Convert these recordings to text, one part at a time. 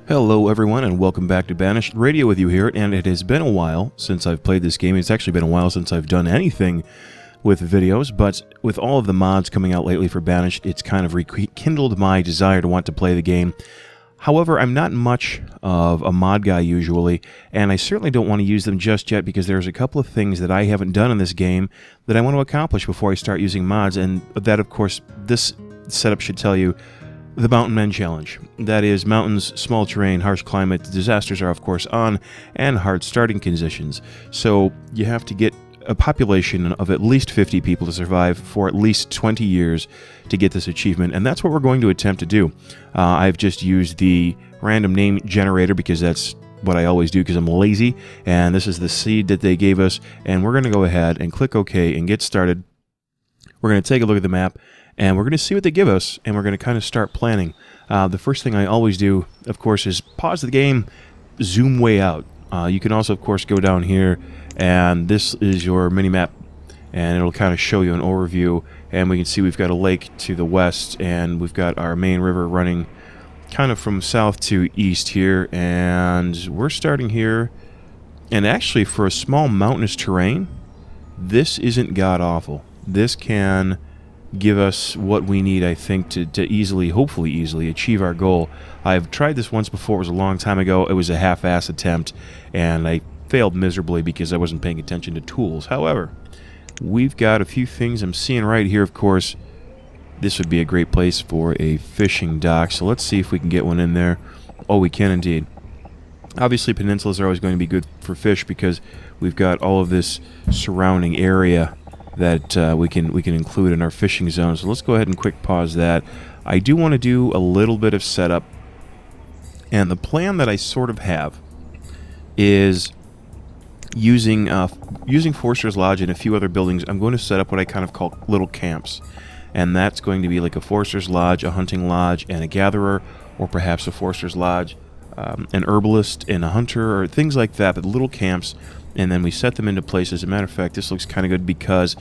Hello everyone and welcome back to Banished Radio with you here, and it has been a while since I've played this game. It's actually been a while since I've done anything with videos, but with all of the mods coming out lately for Banished, it's kind of rekindled my desire to want to play the game. However, I'm not much of a mod guy usually, and I certainly don't want to use them just yet because there's a couple of things that I haven't done in this game that I want to accomplish before I start using mods, and that, of course, this setup should tell you. The Mountain Men Challenge. That is, mountains, small terrain, harsh climate, disasters are of course on, and hard starting conditions. So you have to get a population of at least 50 people to survive for at least 20 years to get this achievement, and that's what we're going to attempt to do. I've just used the random name generator because that's what I always do because I'm lazy, and this is the seed that they gave us, and we're going to go ahead and click OK and get started. We're going to take a look at the map, and we're going to see what they give us, and we're going to kind of start planning. The first thing I always do, of course, is pause the game, zoom way out. You can also, of course, go down here, and this is your mini-map, and it'll kind of show you an overview, and we can see we've got a lake to the west, and we've got our main river running kind of from south to east here, and we're starting here, and actually for a small mountainous terrain, this isn't god-awful. This can give us what we need, I think, to easily, hopefully easily, achieve our goal. I've tried this once before. It was a long time ago. It was a half-ass attempt, and I failed miserably because I wasn't paying attention to tools. However, we've got a few things I'm seeing right here, of course. This would be a great place for a fishing dock, so let's see if we can get one in there. Oh, we can indeed. Obviously, peninsulas are always going to be good for fish because we've got all of this surrounding area that we can include in our fishing zone. So let's go ahead and quick pause that. I do want to do a little bit of setup, and the plan that I sort of have is using Forster's Lodge and a few other buildings. I'm going to set up what I kind of call little camps, and that's going to be like a Forster's Lodge, a hunting lodge, and a gatherer, or perhaps a Forster's Lodge, an herbalist, and a hunter, or things like that, but little camps. And then we set them into place. As a matter of fact, this looks kind of good because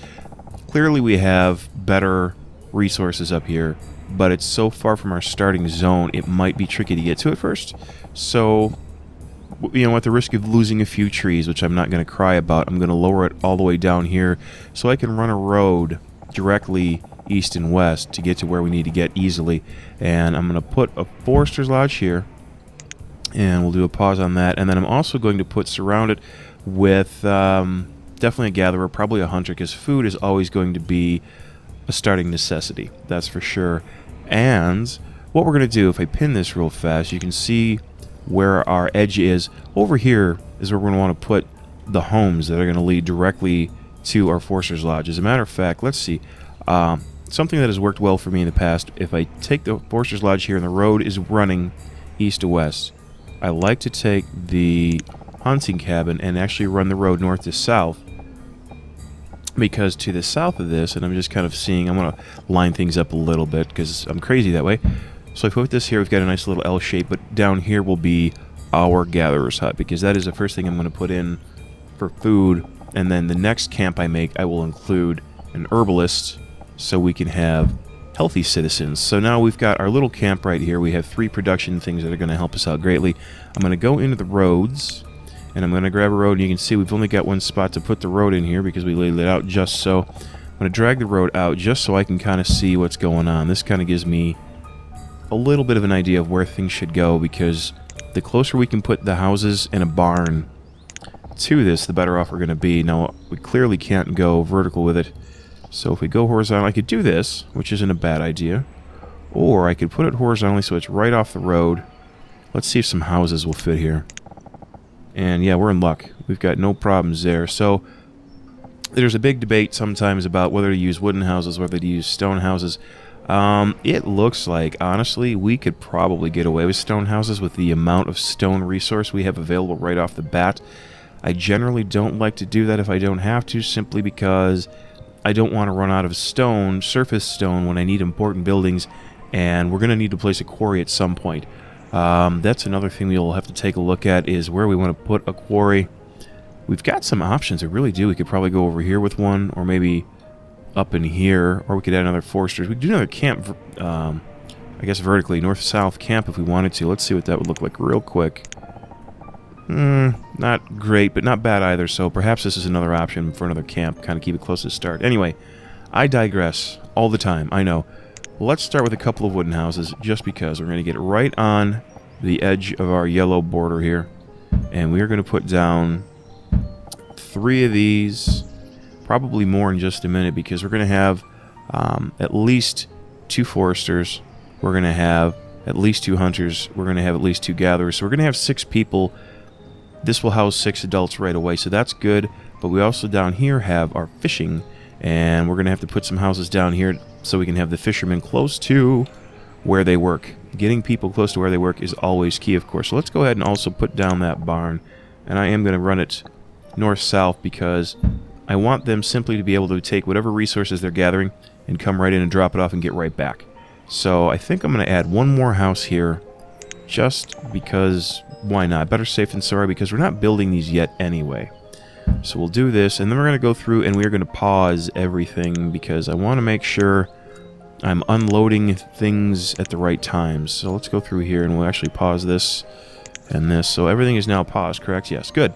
clearly we have better resources up here, but it's so far from our starting zone, it might be tricky to get to it first. So, you know, at the risk of losing a few trees, which I'm not going to cry about, I'm going to lower it all the way down here so I can run a road directly east and west to get to where we need to get easily. And I'm going to put a Forester's Lodge here, and we'll do a pause on that. And then I'm also going to surround it with definitely a gatherer, probably a hunter, because food is always going to be a starting necessity, that's for sure. And what we're going to do, if I pin this real fast, you can see where our edge is. Over here is where we're going to want to put the homes that are going to lead directly to our Forster's Lodge. As a matter of fact, let's see. Something that has worked well for me in the past, if I take the Forster's Lodge here and the road is running east to west, I like to take the hunting cabin and actually run the road north to south, because to the south of this, and I'm just kind of seeing, I'm going to line things up a little bit because I'm crazy that way. So if we put this here, we've got a nice little L shape, but down here will be our gatherer's hut, because that is the first thing I'm going to put in for food. And then the next camp I make, I will include an herbalist so we can have healthy citizens. So now we've got our little camp right here. We have 3 production things that are going to help us out greatly. I'm going to go into the roads, and I'm going to grab a road, and you can see we've only got one spot to put the road in here because we laid it out just so. I'm going to drag the road out just so I can kind of see what's going on. This kind of gives me a little bit of an idea of where things should go, because the closer we can put the houses and a barn to this, the better off we're going to be. Now, we clearly can't go vertical with it, so if we go horizontal, I could do this, which isn't a bad idea, or I could put it horizontally so it's right off the road. Let's see if some houses will fit here. And yeah, we're in luck. We've got no problems there. So there's a big debate sometimes about whether to use wooden houses, whether to use stone houses. It looks like, honestly, we could probably get away with stone houses with the amount of stone resource we have available right off the bat. I generally don't like to do that if I don't have to, simply because I don't want to run out of stone, surface stone, when I need important buildings, and we're going to need to place a quarry at some point. That's another thing we'll have to take a look at, is where we want to put a quarry. We've got some options, I really do. We could probably go over here with one, or maybe up in here, or we could add another Forster's. We could do another camp I guess vertically, north-south camp if we wanted to. Let's see what that would look like real quick. Not great, but not bad either, so perhaps this is another option for another camp. Kind of keep it close to the start. Anyway, I digress all the time, I know. Let's start with a couple of wooden houses, just because. We're going to get right on the edge of our yellow border here. And we are going to put down 3 of these, probably more in just a minute, because we're going to have at least 2 foresters. We're going to have at least 2 hunters. We're going to have at least 2 gatherers. So we're going to have 6 people. This will house 6 adults right away, so that's good. But we also down here have our fishing, and we're going to have to put some houses down here so we can have the fishermen close to where they work. Getting people close to where they work is always key, of course. So let's go ahead and also put down that barn. And I am going to run it north-south because I want them simply to be able to take whatever resources they're gathering and come right in and drop it off and get right back. So I think I'm going to add 1 more house here just because, why not? Better safe than sorry, because we're not building these yet anyway. So we'll do this, and then we're going to go through and we're going to pause everything because I want to make sure I'm unloading things at the right times. So let's go through here and we'll actually pause this and this. So everything is now paused, correct? Yes, good.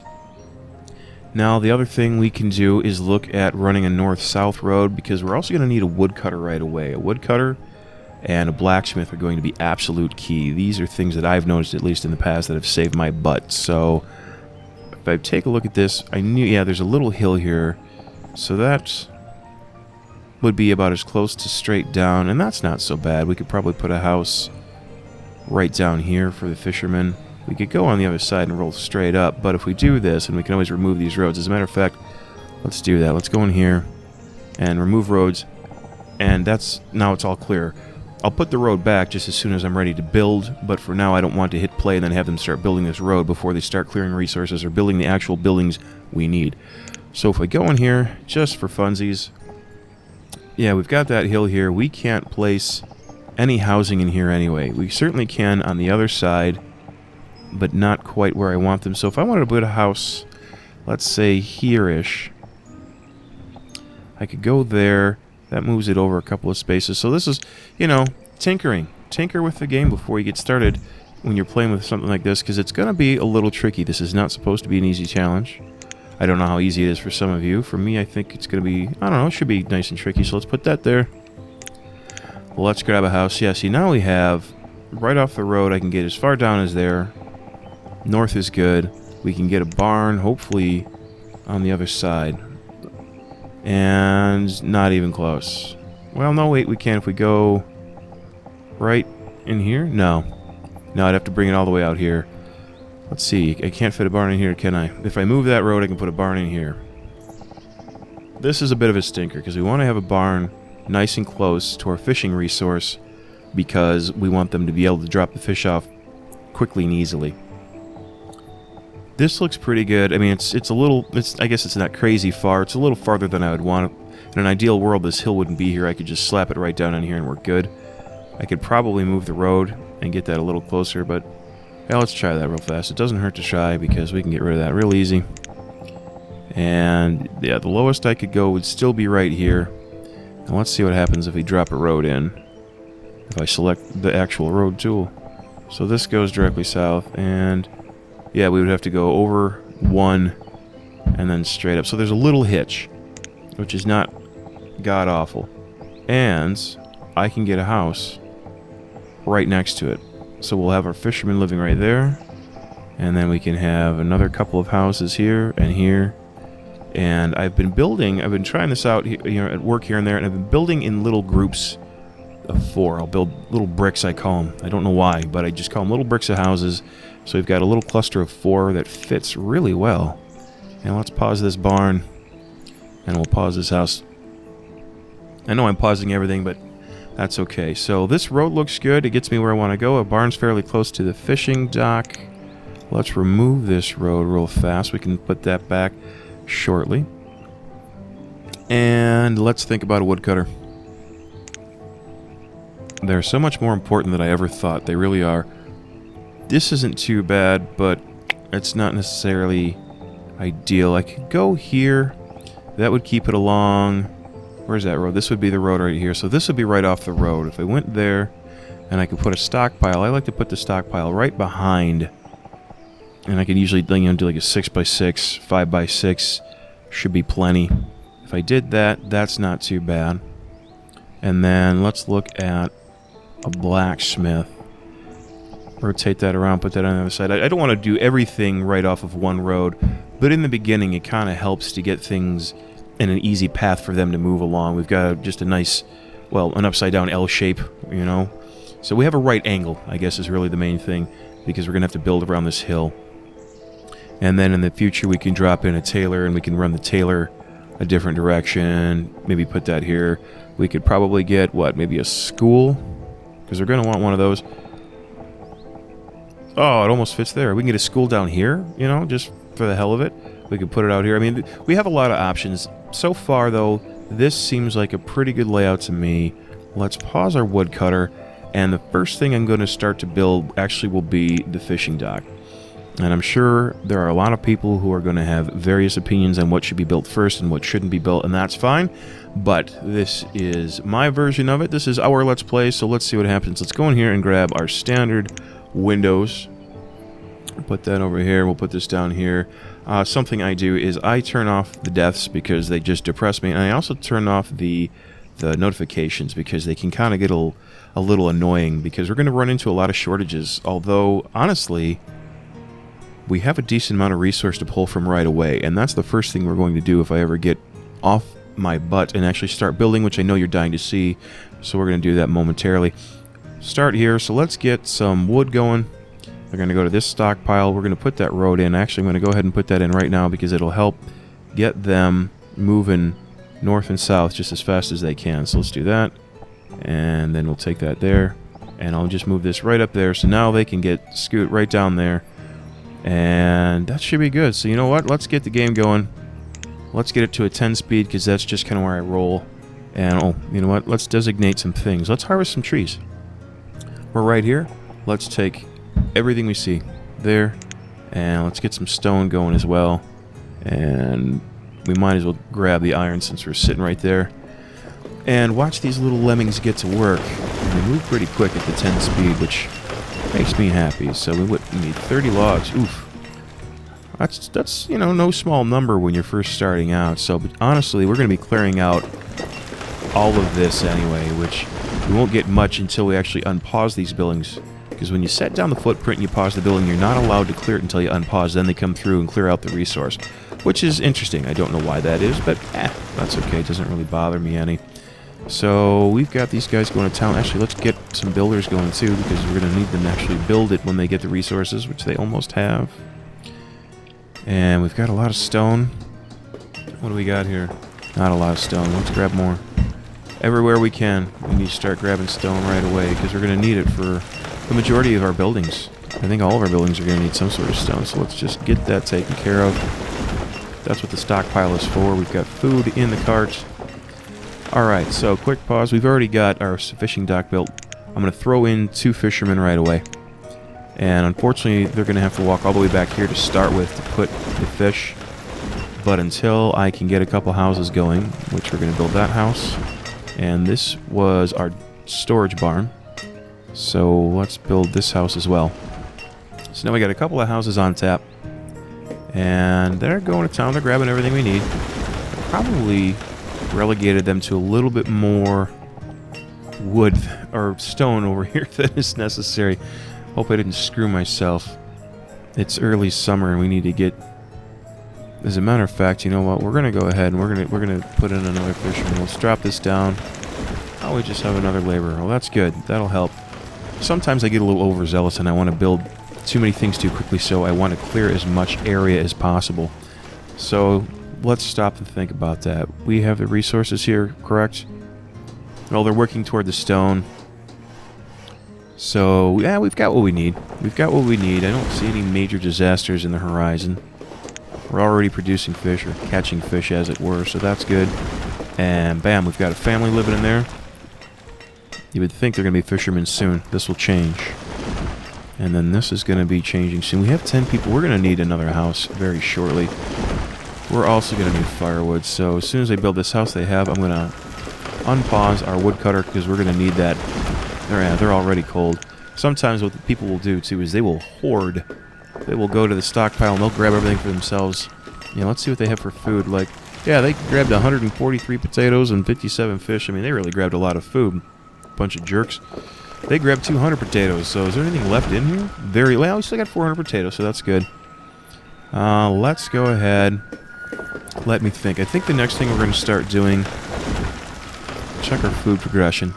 Now the other thing we can do is look at running a north-south road because we're also going to need a woodcutter right away. A woodcutter and a blacksmith are going to be absolute key. These are things that I've noticed, at least in the past, that have saved my butt. So if I take a look at this, I knew, yeah, there's a little hill here. So that would be about as close to straight down, and that's not so bad. We could probably put a house right down here for the fishermen. We could go on the other side and roll straight up, but if we do this, and we can always remove these roads. As a matter of fact, let's do that. Let's go in here and remove roads, and that's, now it's all clear. I'll put the road back just as soon as I'm ready to build, but for now I don't want to hit play and then have them start building this road before they start clearing resources or building the actual buildings we need. So if we go in here, just for funsies, yeah, we've got that hill here. We can't place any housing in here anyway. We certainly can on the other side, but not quite where I want them. So if I wanted to put a house, let's say here-ish, I could go there. That moves it over a couple of spaces. So this is, you know, tinkering. Tinker with the game before you get started when you're playing with something like this, because it's going to be a little tricky. This is not supposed to be an easy challenge. I don't know how easy it is for some of you. For me, I think it's going to be, I don't know, it should be nice and tricky. So let's put that there. Well, let's grab a house. Yeah, see, now we have, right off the road, I can get as far down as there. North is good. We can get a barn, hopefully, on the other side. And not even close. Well, no, wait, we can if we go right in here? No. No, I'd have to bring it all the way out here. Let's see. I can't fit a barn in here, can I? If I move that road, I can put a barn in here. This is a bit of a stinker, because we want to have a barn nice and close to our fishing resource, because we want them to be able to drop the fish off quickly and easily. This looks pretty good. I mean, it's a little, I guess it's not crazy far. It's a little farther than I would want. In an ideal world, this hill wouldn't be here. I could just slap it right down in here and we're good. I could probably move the road and get that a little closer, but yeah, let's try that real fast. It doesn't hurt to try because we can get rid of that real easy. And yeah, the lowest I could go would still be right here. And let's see what happens if we drop a road in. If I select the actual road tool. So this goes directly south, and yeah, we would have to go over 1 and then straight up. So there's a little hitch, which is not god-awful. And I can get a house right next to it. So we'll have our fishermen living right there. And then we can have another couple of houses here and here. And I've been trying this out here at work here and there, and I've been building in little groups of 4. I'll build little bricks, I call them. I don't know why, but I just call them little bricks of houses. So we've got a little cluster of 4 that fits really well. And let's pause this barn. And we'll pause this house. I know I'm pausing everything, but that's okay. So this road looks good. It gets me where I want to go. A barn's fairly close to the fishing dock. Let's remove this road real fast. We can put that back shortly. And let's think about a woodcutter. They're so much more important than I ever thought. They really are. This isn't too bad, but it's not necessarily ideal. I could go here. That would keep it along. Where's that road? This would be the road right here. So this would be right off the road. If I went there, And I can put a stockpile. I like to put the stockpile right behind. And I can usually do like a 6x6, 5x6. Should be plenty. If I did that, that's not too bad. And then let's look at a blacksmith. Rotate that around, put that on the other side. I don't want to do everything right off of one road, but in the beginning it kind of helps to get things in an easy path for them to move along. We've got just a nice, well, an upside down L shape, you know. So we have a right angle, I guess, is really the main thing, because we're going to have to build around this hill. And then in the future we can drop in a tailor, and we can run the tailor a different direction. Maybe put that here. We could probably get, what, maybe a school? Because we're going to want one of those. Oh, it almost fits there. We can get a school down here, you know, just for the hell of it. We could put it out here. I mean, we have a lot of options. So far, though, this seems like a pretty good layout to me. Let's pause our woodcutter, and the first thing I'm going to start to build actually will be the fishing dock. And I'm sure there are a lot of people who are going to have various opinions on what should be built first and what shouldn't be built, and that's fine. But this is my version of it. This is our Let's Play, so let's see what happens. Let's go in here and grab our standard windows. Put that over here. We'll put this down here. Something I do is I turn off the deaths because they just depress me, and I also turn off the notifications because they can kind of get a little annoying, because we're going to run into a lot of shortages. Although, honestly, we have a decent amount of resource to pull from right away, and that's the first thing we're going to do if I ever get off my butt and actually start building, which I know you're dying to see, so we're going to do that momentarily. Start here, so let's get some wood going. We're going to go to this stockpile. We're going to put that road in. Actually, I'm going to go ahead and put that in right now because it'll help get them moving north and south just as fast as they can. So let's do that, and then we'll take that there, and I'll just move this right up there, so now they can get scoot right down there. And that should be good. So you know what? Let's get the game going. Let's get it to a 10 speed because that's just kind of where I roll. And oh, you know what? Let's designate some things. Let's harvest some trees. We're right here. Let's take everything we see there, and let's get some stone going as well. And we might as well grab the iron since we're sitting right there. And watch these little lemmings get to work. And they move pretty quick at the 10 speed, which makes me happy. So we need 30 logs. Oof. That's you know, no small number when you're first starting out. So, but honestly, we're going to be clearing out all of this anyway, which we won't get much until we actually unpause these buildings. Because when you set down the footprint and you pause the building, you're not allowed to clear it until you unpause. Then they come through and clear out the resource, which is interesting. I don't know why that is, but that's okay. It doesn't really bother me any. So we've got these guys going to town. Actually, let's get some builders going too, because we're going to need them to actually build it when they get the resources, which they almost have. And we've got a lot of stone. What do we got here? Not a lot of stone. Let's grab more. Everywhere we can, we need to start grabbing stone right away, because we're going to need it for the majority of our buildings. I think all of our buildings are going to need some sort of stone, so let's just get that taken care of. That's what the stockpile is for. We've got food in the cart. Alright, so quick pause. We've already got our fishing dock built. I'm going to throw in 2 fishermen right away. And unfortunately, they're going to have to walk all the way back here to start with to put the fish. But until I can get a couple houses going, which we're going to build that house. And this was our storage barn. So let's build this house as well. So now we got a couple of houses on tap. And they're going to town. They're grabbing everything we need. Probably relegated them to a little bit more wood or stone over here than is necessary. Hope I didn't screw myself. It's early summer and we need to get... As a matter of fact, you know what? We're gonna go ahead and we're gonna put in another fisherman. Let's drop this down. Oh, we just have another laborer. Well, that's good. That'll help. Sometimes I get a little overzealous and I want to build too many things too quickly, so I want to clear as much area as possible. So let's stop and think about that. We have the resources here, correct? Well, they're working toward the stone. So, yeah, we've got what we need. We've got what we need. I don't see any major disasters in the horizon. We're already producing fish, or catching fish as it were, so that's good. And bam, we've got a family living in there. You would think they're going to be fishermen soon. This will change. And then this is going to be changing soon. We have 10 people. We're going to need another house very shortly. We're also going to need firewood. So as soon as they build this house they have, I'm going to unpause our woodcutter because we're going to need that They're already cold. Sometimes what people will do, too, is they will hoard. They will go to the stockpile and they'll grab everything for themselves. You know, let's see what they have for food. Like, yeah, they grabbed 143 potatoes and 57 fish. I mean, they really grabbed a lot of food. Bunch of jerks. They grabbed 200 potatoes, so is there anything left in here? Very well, we still got 400 potatoes, so that's good. Let's go ahead. Let me think. I think the next thing we're going to start doing... Check our food progression.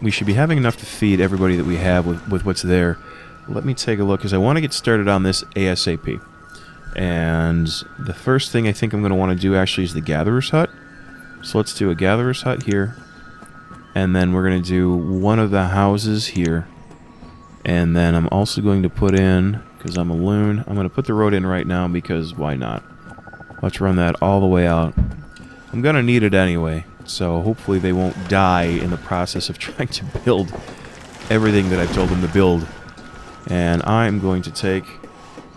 We should be having enough to feed everybody that we have with what's there. Let me take a look, because I want to get started on this ASAP. And the first thing I think I'm going to want to do actually is the Gatherer's Hut. So let's do a Gatherer's Hut here. And then we're going to do one of the houses here. And then I'm also going to put in, because I'm a loon, I'm going to put the road in right now because why not? Let's run that all the way out. I'm going to need it anyway. So hopefully they won't die in the process of trying to build everything that I've told them to build. And I'm going to take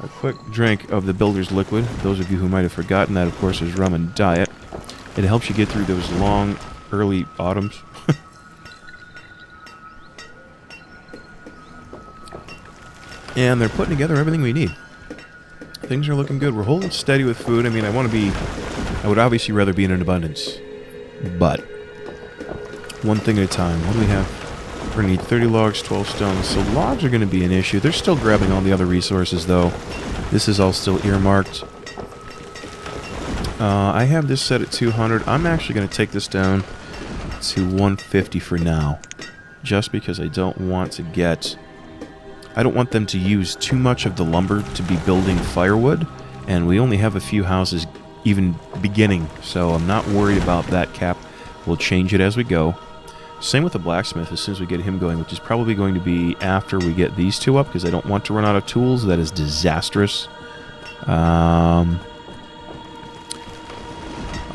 a quick drink of the Builder's Liquid. Those of you who might have forgotten that, of course, is rum and diet. It helps you get through those long, early autumns. And they're putting together everything we need. Things are looking good. We're holding steady with food. I mean, I would obviously rather be in an abundance. But, one thing at a time. What do we have? We're going to need 30 logs, 12 stones. So logs are going to be an issue. They're still grabbing all the other resources, though. This is all still earmarked. I have this set at 200. I'm actually going to take this down to 150 for now. Just because I don't want to get... I don't want them to use too much of the lumber to be building firewood. And we only have a few houses even beginning, so I'm not worried about that cap. We'll change it as we go. Same with the blacksmith as soon as we get him going, which is probably going to be after we get these two up, because I don't want to run out of tools. That is disastrous.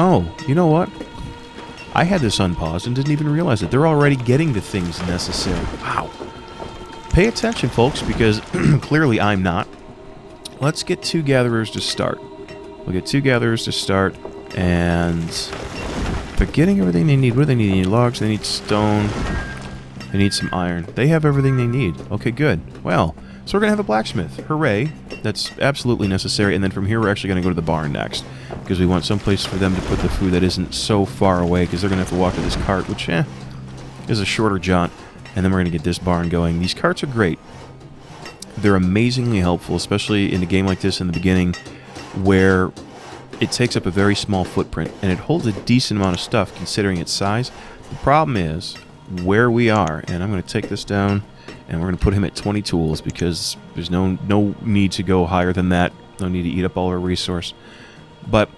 Oh, you know what? I had this unpaused and didn't even realize it. They're already getting the things necessary. Wow. Pay attention, folks, because clearly I'm not. Let's get 2 gatherers to start. We'll get 2 gatherers to start, and they're getting everything they need. What do they need? They need logs, they need stone, they need some iron. They have everything they need. Okay, good. Well, so we're going to have a blacksmith. Hooray. That's absolutely necessary, and then from here we're actually going to go to the barn next, because we want someplace for them to put the food that isn't so far away, because they're going to have to walk to this cart, which, is a shorter jaunt, and then we're going to get this barn going. These carts are great. They're amazingly helpful, especially in a game like this in the beginning, where it takes up a very small footprint, and it holds a decent amount of stuff considering its size. The problem is where we are, and I'm going to take this down, and we're going to put him at 20 tools, because there's no need to go higher than that. No need to eat up all our resource. But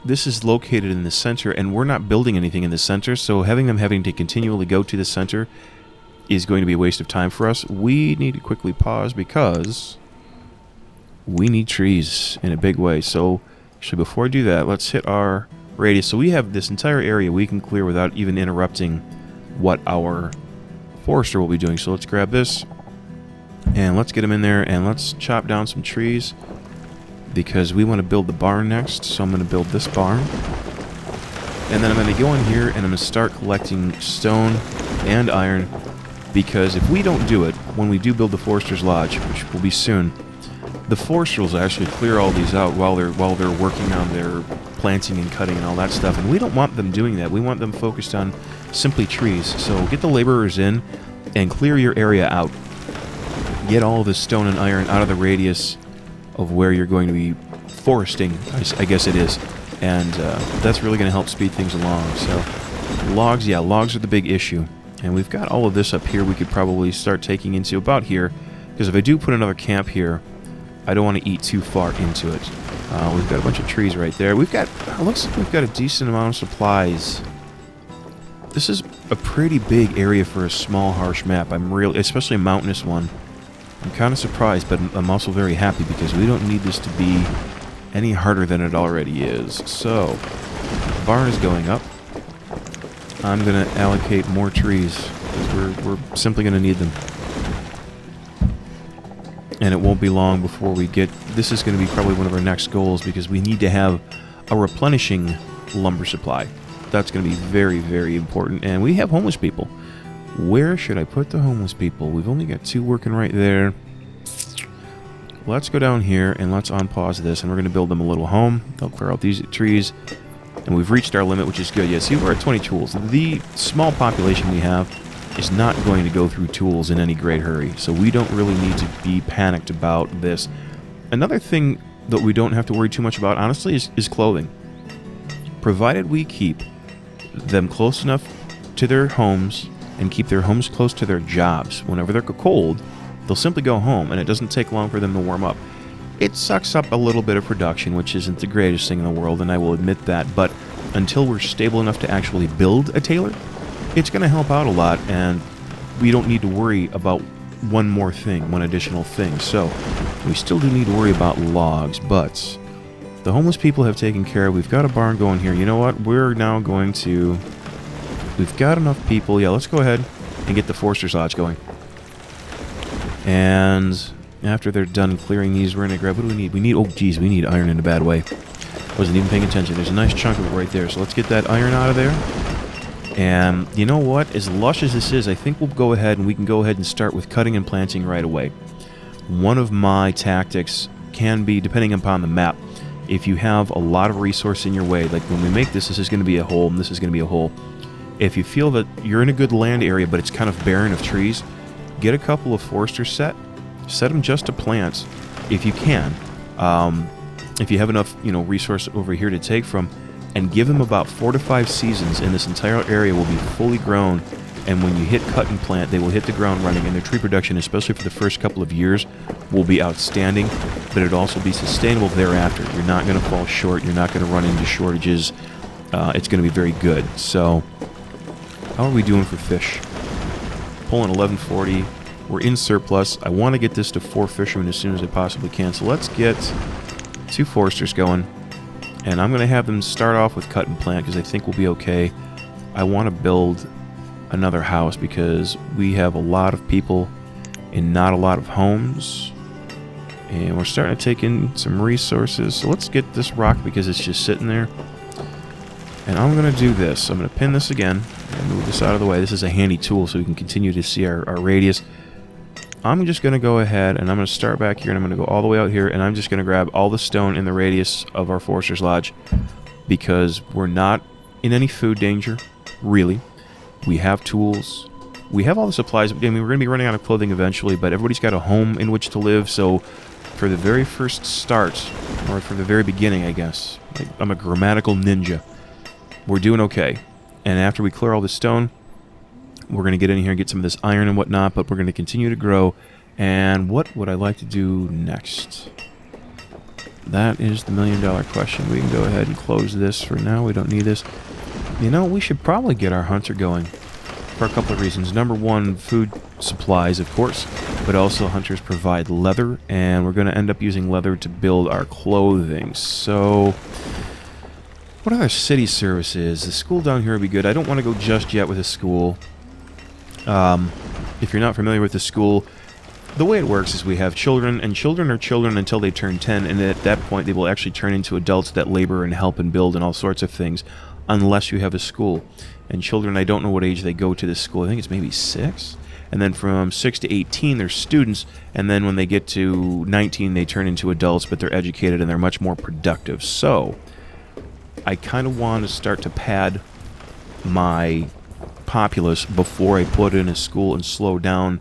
this is located in the center, and we're not building anything in the center, so having to continually go to the center is going to be a waste of time for us. We need to quickly pause because we need trees in a big way. So actually, before I do that, let's hit our radius. So we have this entire area we can clear without even interrupting what our forester will be doing. So let's grab this and let's get him in there, and let's chop down some trees because we want to build the barn next. So I'm going to build this barn, and then I'm going to go in here and I'm going to start collecting stone and iron, because if we don't do it when we do build the Forester's Lodge, which will be soon, the foresters will actually clear all these out while they're working on their planting and cutting and all that stuff, and we don't want them doing that. We want them focused on simply trees. So get the laborers in and clear your area out. Get all the stone and iron out of the radius of where you're going to be foresting, I guess it is, and that's really going to help speed things along. So logs, yeah, logs are the big issue. And we've got all of this up here we could probably start taking into about here, because if I do put another camp here, I don't want to eat too far into it. We've got a bunch of trees right there. Looks like we've got a decent amount of supplies. This is a pretty big area for a small, harsh map. Especially a mountainous one. I'm kind of surprised, but I'm also very happy because we don't need this to be any harder than it already is. So, the barn is going up. I'm going to allocate more trees, because we're simply going to need them. And it won't be long before we get... This is going to be probably one of our next goals, because we need to have a replenishing lumber supply. That's going to be very, very important. And we have homeless people. Where should I put the homeless people? We've only got 2 working right there. Let's go down here and let's unpause this, and we're going to build them a little home. They'll clear out these trees, and we've reached our limit, which is good. Yeah, see, we're at 20 tools. The small population we have is not going to go through tools in any great hurry, so we don't really need to be panicked about this. Another thing that we don't have to worry too much about, honestly, is clothing. Provided we keep them close enough to their homes and keep their homes close to their jobs. Whenever they're cold, they'll simply go home, and it doesn't take long for them to warm up. It sucks up a little bit of production, which isn't the greatest thing in the world, and I will admit that, but until we're stable enough to actually build a tailor, it's going to help out a lot, and we don't need to worry about one more thing, one additional thing. So, we still do need to worry about logs, but the homeless people have taken care of. We've got a barn going here. You know what? We're now going to... We've got enough people. Yeah, let's go ahead and get the Forster's Lodge going. And after they're done clearing these, we're going to grab... What do we need? We need... Oh, geez, we need iron in a bad way. Wasn't even paying attention. There's a nice chunk of it right there. So let's get that iron out of there. And you know what? As lush as this is, I think we'll go ahead and we can go ahead and start with cutting and planting right away. One of my tactics can be, depending upon the map, if you have a lot of resource in your way, like when we make this, this is going to be a hole, and this is going to be a hole. If you feel that you're in a good land area, but it's kind of barren of trees, get a couple of foresters set them just to plants, if you can. If you have enough, resource over here to take from, and give them about 4 to 5 seasons, and this entire area will be fully grown. And when you hit cut and plant, they will hit the ground running, and their tree production, especially for the first couple of years, will be outstanding, but it'll also be sustainable thereafter. You're not going to fall short. You're not going to run into shortages. It's going to be very good. So, how are we doing for fish? Pulling 1140. We're in surplus. I want to get this to 4 fishermen as soon as I possibly can. So let's get 2 foresters going. And I'm going to have them start off with cut and plant because I think we'll be okay. I want to build another house because we have a lot of people and not a lot of homes. And we're starting to take in some resources. So let's get this rock because it's just sitting there. And I'm going to do this. I'm going to pin this again and move this out of the way. This is a handy tool so we can continue to see our radius. I'm just going to go ahead and I'm going to start back here and I'm going to go all the way out here and I'm just going to grab all the stone in the radius of our Forester's Lodge because we're not in any food danger, really. We have tools. We have all the supplies. I mean, we're going to be running out of clothing eventually, but everybody's got a home in which to live, so for the very first start, or for the very beginning, I guess, I'm a grammatical ninja, we're doing okay. And after we clear all the stone, we're going to get in here and get some of this iron and whatnot, but we're going to continue to grow. And what would I like to do next? That is the million-dollar question. We can go ahead and close this for now. We don't need this. You know, we should probably get our hunter going for a couple of reasons. Number one, food supplies, of course, but also hunters provide leather, and we're going to end up using leather to build our clothing. So, what other city services? The school down here would be good. I don't want to go just yet with a school. If you're not familiar with the school, the way it works is we have children, and children are children until they turn 10, and at that point they will actually turn into adults that labor and help and build and all sorts of things, unless you have a school. And children, I don't know what age they go to this school. I think it's maybe 6. And then from 6 to 18, they're students, and then when they get to 19, they turn into adults, but they're educated and they're much more productive. So, I kind of want to start to pad my populace before I put in a school and slow down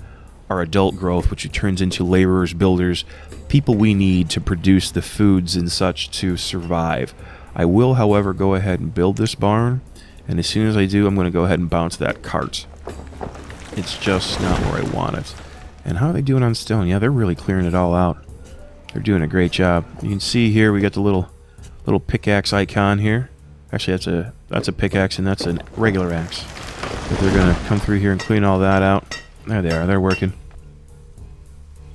our adult growth, which turns into laborers, builders, people we need to produce the foods and such to survive. I will, however, go ahead and build this barn, and as soon as I do, I'm going to go ahead and bounce that cart. It's just not where I want it. And how are they doing on stone? Yeah, they're really clearing it all out. They're doing a great job. You can see here we got the little pickaxe icon here. Actually, that's a pickaxe and that's a regular axe. But they're going to come through here and clean all that out. There they are. They're working.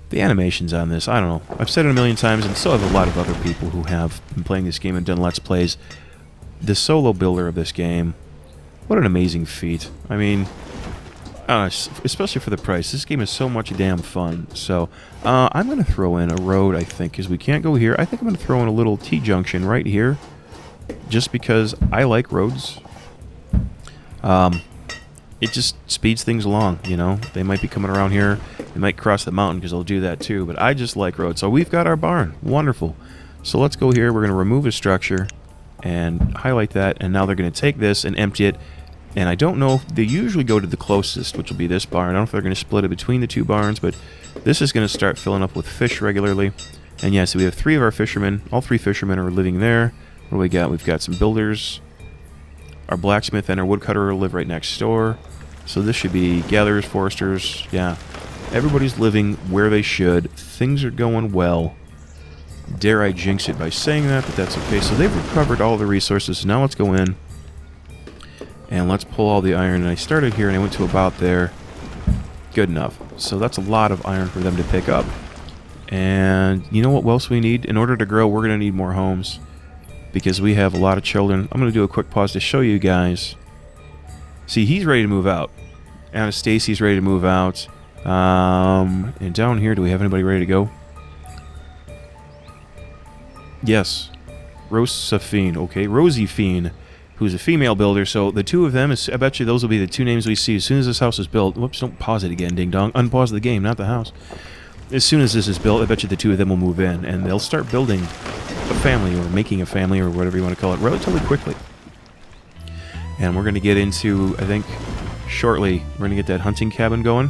The animations on this, I don't know. I've said it a million times, and so have a lot of other people who have been playing this game and done Let's Plays. The solo builder of this game, what an amazing feat. I mean, especially for the price. This game is so much damn fun. So, I'm going to throw in a road, I think, because we can't go here. I think I'm going to throw in a little T-junction right here, just because I like roads. It just speeds things along, you know. They might be coming around here. They might cross the mountain because they'll do that too. But I just like roads. So we've got our barn. Wonderful. So let's go here. We're going to remove a structure and highlight that. And now they're going to take this and empty it. And I don't know if they usually go to the closest, which will be this barn. I don't know if they're going to split it between the two barns, but this is going to start filling up with fish regularly. And yeah, so we have 3 of our fishermen. All 3 fishermen are living there. What do we got? We've got some builders. Our blacksmith and our woodcutter will live right next door. So this should be gatherers, foresters. Yeah, everybody's living where they should. Things are going well. Dare I jinx it by saying that, but that's okay. So they've recovered all the resources. So now let's go in. And let's pull all the iron. And I started here and I went to about there. Good enough. So that's a lot of iron for them to pick up. And you know what else we need? In order to grow, we're going to need more homes. Because we have a lot of children. I'm going to do a quick pause to show you guys. See, he's ready to move out. Anastasia's ready to move out. And down here, do we have anybody ready to go? Yes. Rosaphine. Okay, Rosaphine, who's a female builder. So the 2 of them, I bet you those will be the 2 names we see as soon as this house is built. Whoops, don't pause it again, ding dong. Unpause the game, not the house. As soon as this is built, I bet you the 2 of them will move in. And they'll start building a family, or making a family, or whatever you want to call it, relatively quickly. And we're going to get into, I think, shortly, we're going to get that hunting cabin going.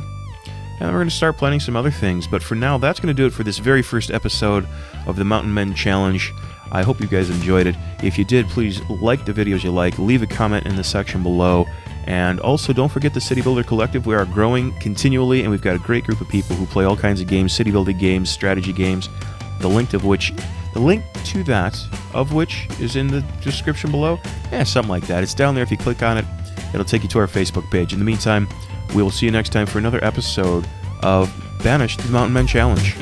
And we're going to start planning some other things. But for now, that's going to do it for this very first episode of the Mountain Men Challenge. I hope you guys enjoyed it. If you did, please like the videos you like. Leave a comment in the section below. And also, don't forget the City Builder Collective. We are growing continually, and we've got a great group of people who play all kinds of games, city building games, strategy games, the link to that, of which is in the description below. Yeah, something like that. It's down there. If you click on it, it'll take you to our Facebook page. In the meantime, we will see you next time for another episode of Banished, the Mountain Men Challenge.